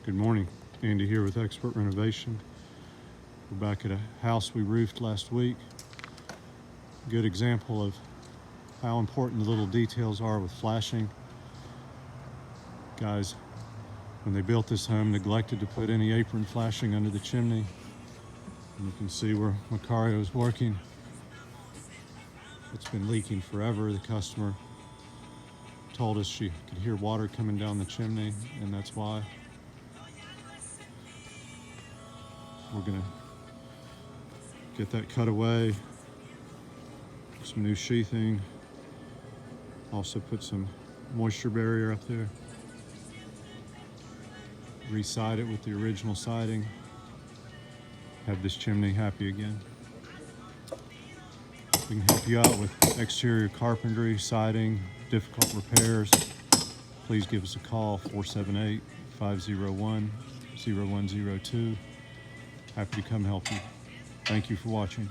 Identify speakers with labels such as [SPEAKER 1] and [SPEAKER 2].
[SPEAKER 1] Good morning, Andy here with Expert Renovation. We're back at a house we roofed last week. Good example of how important the little details are with flashing. Guys, when they built this home, neglected to put any apron flashing under the chimney. And you can see where Macario is working. It's been leaking forever. The customer told us she could hear water coming down the chimney, and that's why. We're gonna get that cut away, some new sheathing, also put some moisture barrier up there, re-side it with the original siding, have this chimney happy again. We can help you out with exterior carpentry, siding, difficult repairs. Please give us a call, 478-501-0102. Happy to come help you. Thank you for watching.